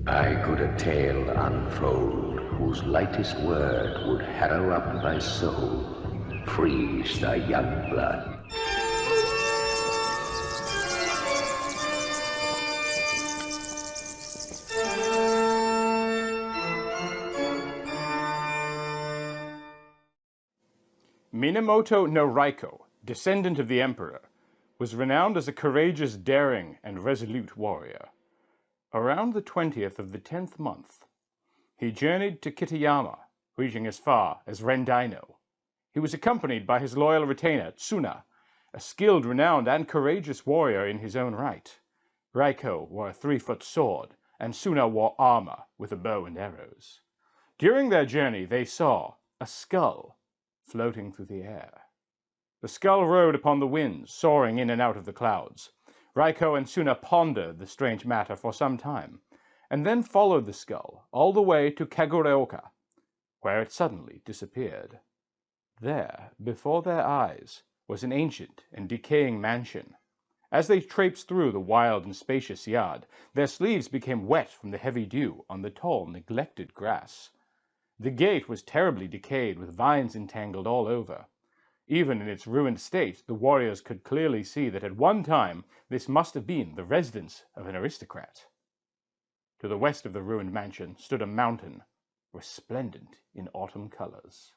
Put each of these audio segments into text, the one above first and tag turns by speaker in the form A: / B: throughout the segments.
A: I could a tale unfold, whose lightest word would harrow up thy soul, freeze thy young blood.
B: Minamoto no Raiko, descendant of the emperor, was renowned as a courageous, daring, and resolute warrior. Around the 20th of the 10th month, he journeyed to Kitayama, reaching as far as Rendaino. He was accompanied by his loyal retainer, Tsuna, a skilled, renowned, and courageous warrior in his own right. Raiko wore a 3-foot sword, and Tsuna wore armor with a bow and arrows. During their journey, they saw a skull floating through the air. The skull rode upon the winds, soaring in and out of the clouds. Raiko and Tsuna pondered the strange matter for some time, and then followed the skull all the way to Kagureoka, where it suddenly disappeared. There, before their eyes, was an ancient and decaying mansion. As they traipsed through the wild and spacious yard, their sleeves became wet from the heavy dew on the tall, neglected grass. The gate was terribly decayed, with vines entangled all over. Even in its ruined state, the warriors could clearly see that at one time this must have been the residence of an aristocrat. To the west of the ruined mansion stood a mountain, resplendent in autumn colors.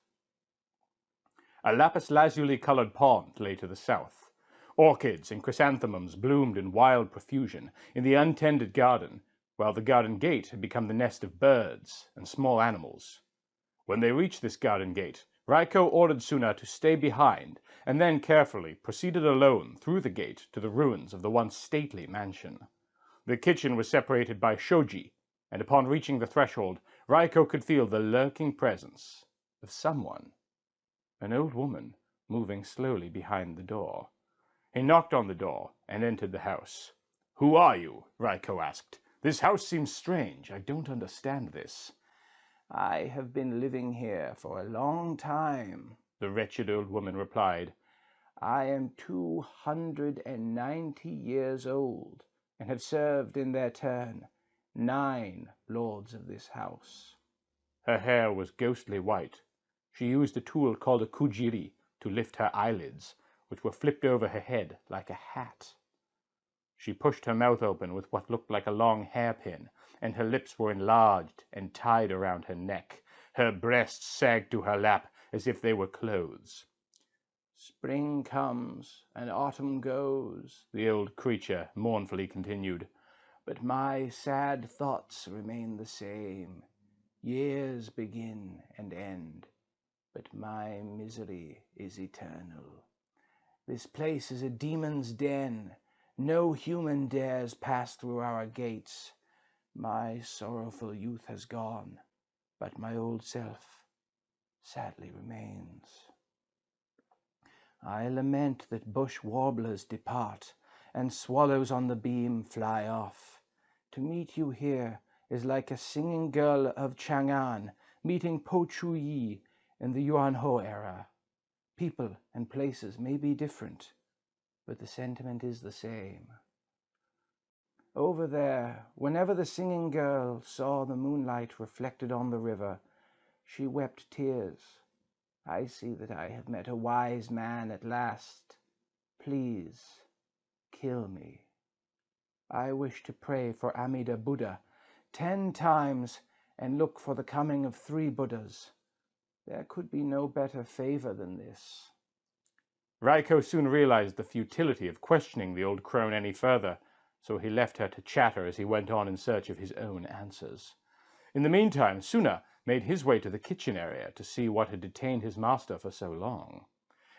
B: A lapis-lazuli-colored pond lay to the south. Orchids and chrysanthemums bloomed in wild profusion in the untended garden, while the garden gate had become the nest of birds and small animals. When they reached this garden gate, Raiko ordered Tsuna to stay behind, and then carefully proceeded alone through the gate to the ruins of the once stately mansion. The kitchen was separated by shoji, and upon reaching the threshold, Raiko could feel the lurking presence of someone. An old woman moving slowly behind the door. He knocked on the door and entered the house. "Who are you?" Raiko asked. "This house seems strange. I don't understand this."
C: "I have been living here for a long time," the wretched old woman replied. "I am 290 years old, and have served in their turn 9 lords of this house."
B: Her hair was ghostly white. She used a tool called a kujiri to lift her eyelids, which were flipped over her head like a hat. She pushed her mouth open with what looked like a long hairpin, and her lips were enlarged and tied around her neck. Her breasts sagged to her lap as if they were clothes.
C: "Spring comes and autumn goes," the old creature mournfully continued, "but my sad thoughts remain the same. Years begin and end, but my misery is eternal. This place is a demon's den. No human dares pass through our gates. My sorrowful youth has gone, but my old self sadly remains. I lament that bush warblers depart, and swallows on the beam fly off. To meet you here is like a singing girl of Chang'an meeting Po Chu Yi in the Yuan Ho era. People and places may be different, but the sentiment is the same. Over there, whenever the singing girl saw the moonlight reflected on the river, she wept tears. I see that I have met a wise man at last. Please, kill me. I wish to pray for Amida Buddha 10 times and look for the coming of 3 Buddhas. There could be no better favor than this."
B: Raiko soon realized the futility of questioning the old crone any further, so he left her to chatter as he went on in search of his own answers. In the meantime, Tsuna made his way to the kitchen area to see what had detained his master for so long.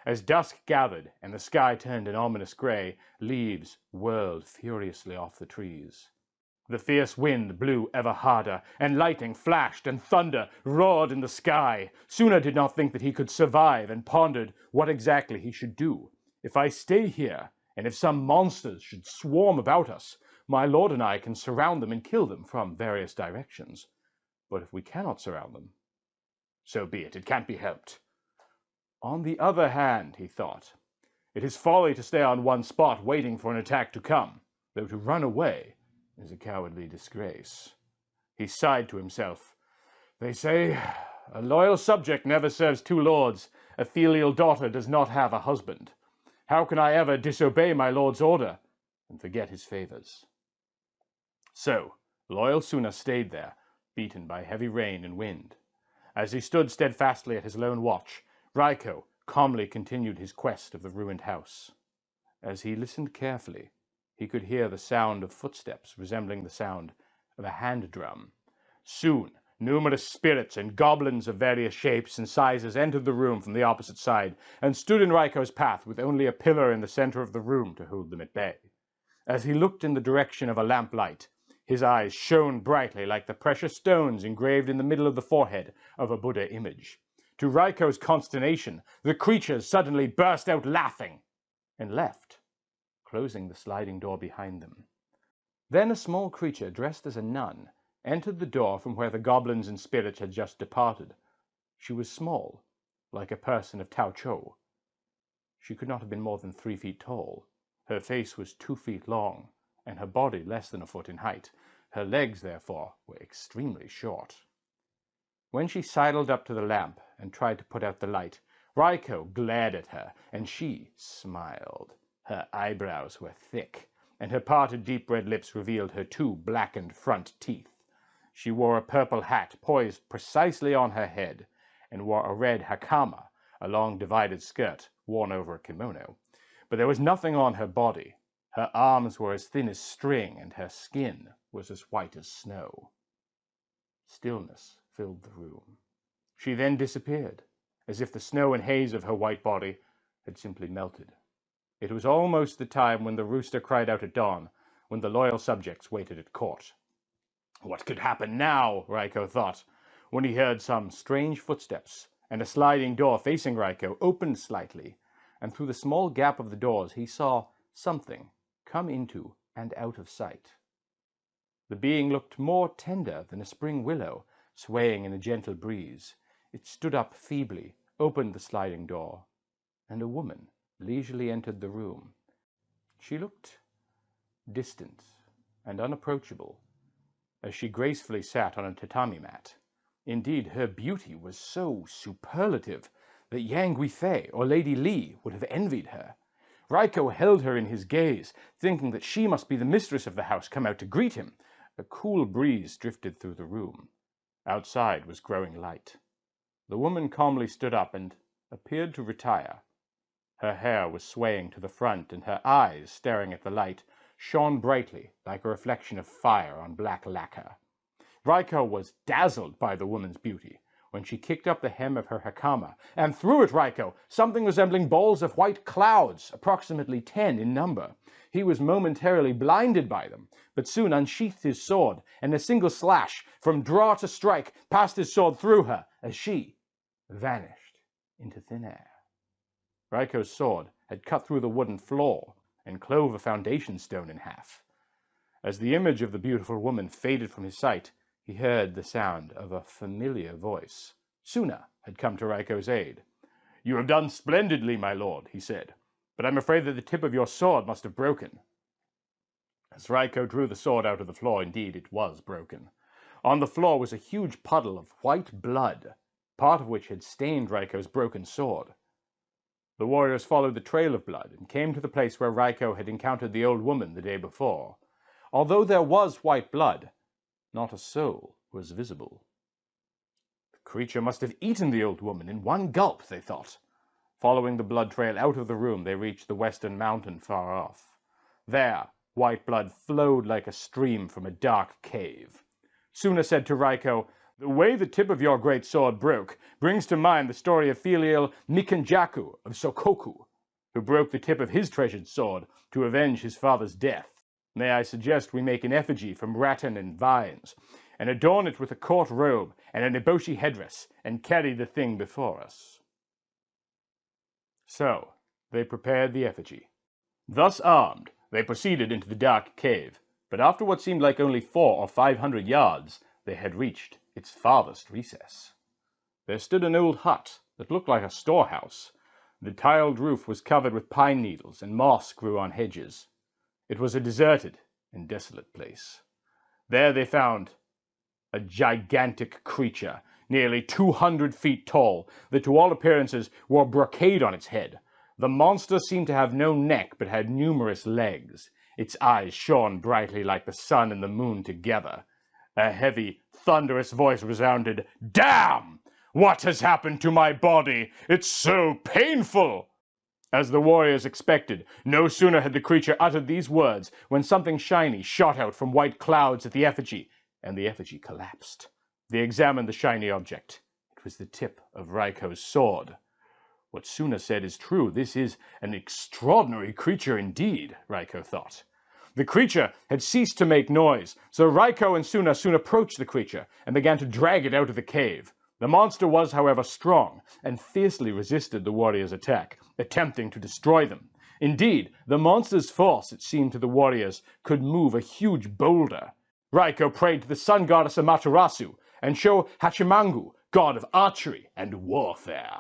B: As dusk gathered and the sky turned an ominous gray, leaves whirled furiously off the trees. The fierce wind blew ever harder, and lightning flashed and thunder roared in the sky. Tsuna did not think that he could survive, and pondered what exactly he should do. "If I stay here, and if some monsters should swarm about us, my lord and I can surround them and kill them from various directions. But if we cannot surround them, so be it. It can't be helped. On the other hand," he thought, "it is folly to stay on one spot waiting for an attack to come, though to run away is a cowardly disgrace. He sighed to himself. They say, a loyal subject never serves two lords. A filial daughter does not have a husband. How can I ever disobey my lord's order and forget his favors? So, loyal Suna stayed there, beaten by heavy rain and wind. As he stood steadfastly at his lone watch, Raiko calmly continued his quest of the ruined house. As he listened carefully, he could hear the sound of footsteps resembling the sound of a hand drum. Soon, numerous spirits and goblins of various shapes and sizes entered the room from the opposite side and stood in Raiko's path with only a pillar in the center of the room to hold them at bay. As he looked in the direction of a lamplight, his eyes shone brightly like the precious stones engraved in the middle of the forehead of a Buddha image. To Raiko's consternation, the creatures suddenly burst out laughing and left, closing the sliding door behind them. Then a small creature dressed as a nun entered the door from where the goblins and spirits had just departed. She was small, like a person of Tao Chou. She could not have been more than 3 feet tall. Her face was 2 feet long, and her body less than a foot in height. Her legs, therefore, were extremely short. When she sidled up to the lamp and tried to put out the light, Raiko glared at her, and she smiled. Her eyebrows were thick, and her parted deep red lips revealed her 2 blackened front teeth. She wore a purple hat poised precisely on her head, and wore a red hakama, a long divided skirt worn over a kimono. But there was nothing on her body. Her arms were as thin as string, and her skin was as white as snow. Stillness filled the room. She then disappeared, as if the snow and haze of her white body had simply melted. It was almost the time when the rooster cried out at dawn, when the loyal subjects waited at court. What could happen now, Raiko thought, when he heard some strange footsteps, and a sliding door facing Raiko opened slightly, and through the small gap of the doors he saw something come into and out of sight. The being looked more tender than a spring willow, swaying in a gentle breeze. It stood up feebly, opened the sliding door, and a woman leisurely entered the room. She looked distant and unapproachable, as she gracefully sat on a tatami mat. Indeed, her beauty was so superlative that Yang Guifei or Lady Li would have envied her. Raiko held her in his gaze, thinking that she must be the mistress of the house come out to greet him. A cool breeze drifted through the room. Outside was growing light. The woman calmly stood up and appeared to retire. Her hair was swaying to the front, and her eyes, staring at the light, shone brightly like a reflection of fire on black lacquer. Raiko was dazzled by the woman's beauty. When she kicked up the hem of her hakama and threw at Raiko something resembling balls of white clouds, approximately 10 in number. He was momentarily blinded by them, but soon unsheathed his sword, and a single slash, from draw to strike, passed his sword through her as she vanished into thin air. Raiko's sword had cut through the wooden floor and clove a foundation stone in half. As the image of the beautiful woman faded from his sight, he heard the sound of a familiar voice. Suna had come to Raiko's aid. "You have done splendidly, my lord," he said, "but I'm afraid that the tip of your sword must have broken." As Raiko drew the sword out of the floor, indeed, it was broken. On the floor was a huge puddle of white blood, part of which had stained Raiko's broken sword. The warriors followed the trail of blood and came to the place where Raiko had encountered the old woman the day before. Although there was white blood, not a soul was visible. The creature must have eaten the old woman in one gulp, they thought. Following the blood trail out of the room, they reached the western mountain far off. There, white blood flowed like a stream from a dark cave. Suna said to Raiko, "The way the tip of your great sword broke brings to mind the story of filial Mikanjaku of Sokoku, who broke the tip of his treasured sword to avenge his father's death. May I suggest we make an effigy from rattan and vines, and adorn it with a court robe and an eboshi headdress, and carry the thing before us." So they prepared the effigy. Thus armed, they proceeded into the dark cave, but after what seemed like only 400 or 500 yards, they had reached its farthest recess. There stood an old hut that looked like a storehouse. The tiled roof was covered with pine needles, and moss grew on hedges. It was a deserted and desolate place. There they found a gigantic creature, nearly 200 feet tall, that to all appearances wore brocade on its head. The monster seemed to have no neck, but had numerous legs. Its eyes shone brightly like the sun and the moon together. A heavy, thunderous voice resounded, "Damn! What has happened to my body? It's so painful!" As the warriors expected, no sooner had the creature uttered these words when something shiny shot out from white clouds at the effigy, and the effigy collapsed. They examined the shiny object. It was the tip of Raiko's sword. "What Suna said is true. This is an extraordinary creature indeed," Raiko thought. The creature had ceased to make noise, so Raiko and Suna soon approached the creature and began to drag it out of the cave. The monster was, however, strong and fiercely resisted the warriors' attack, attempting to destroy them. Indeed, the monster's force, it seemed to the warriors, could move a huge boulder. Raiko prayed to the sun goddess Amaterasu and Sho Hachimangu, god of archery and warfare.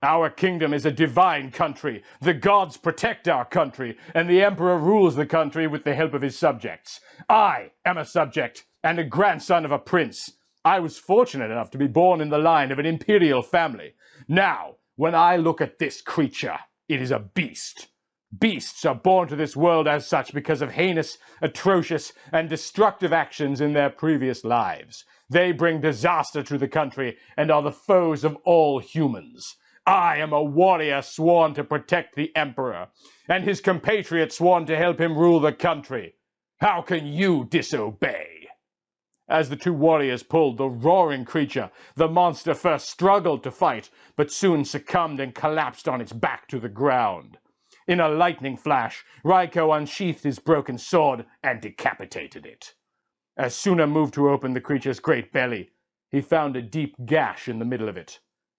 B: "Our kingdom is a divine country. The gods protect our country, and the emperor rules the country with the help of his subjects. I am a subject and a grandson of a prince. I was fortunate enough to be born in the line of an imperial family. Now, when I look at this creature, it is a beast. Beasts are born to this world as such because of heinous, atrocious, and destructive actions in their previous lives. They bring disaster to the country and are the foes of all humans. I am a warrior sworn to protect the emperor, and his compatriot sworn to help him rule the country. How can you disobey?" As the two warriors pulled the roaring creature, the monster first struggled to fight, but soon succumbed and collapsed on its back to the ground. In a lightning flash, Raiko unsheathed his broken sword and decapitated it. As Suna moved to open the creature's great belly, he found a deep gash in the middle of it.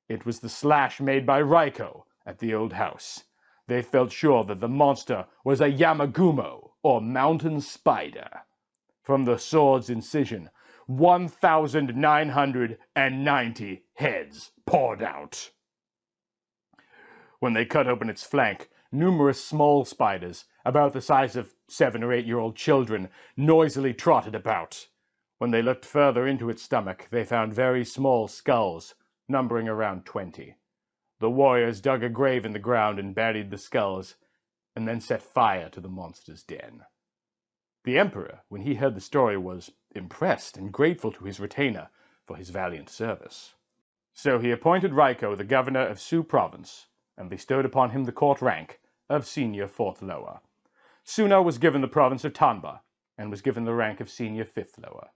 B: It was the slash made by Raiko at the old house. They felt sure that the monster was a Yamagumo, or mountain spider. From the sword's incision, 1,990 heads poured out. When they cut open its flank, numerous small spiders, about the size of 7 or 8-year-old children, noisily trotted about. When they looked further into its stomach, they found very small skulls, numbering around 20. The warriors dug a grave in the ground and buried the skulls, and then set fire to the monster's den. The emperor, when he heard the story, was impressed and grateful to his retainer for his valiant service. So he appointed Raiko the governor of Su province, and bestowed upon him the court rank of senior 4th lower. Suna was given the province of Tanba, and was given the rank of senior 5th lower.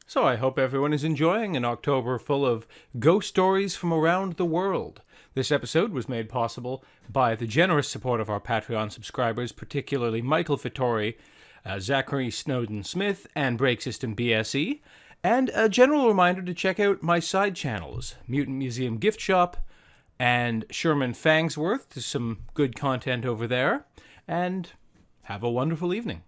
C: So I hope everyone is enjoying an October full of ghost stories from around the world. This episode was made possible by the generous support of our Patreon subscribers, particularly Michael Fittori, Zachary Snowden-Smith, and Break System BSE. And a general reminder to check out my side channels, Mutant Museum Gift Shop and Sherman Fangsworth. There's some good content over there. And have a wonderful evening.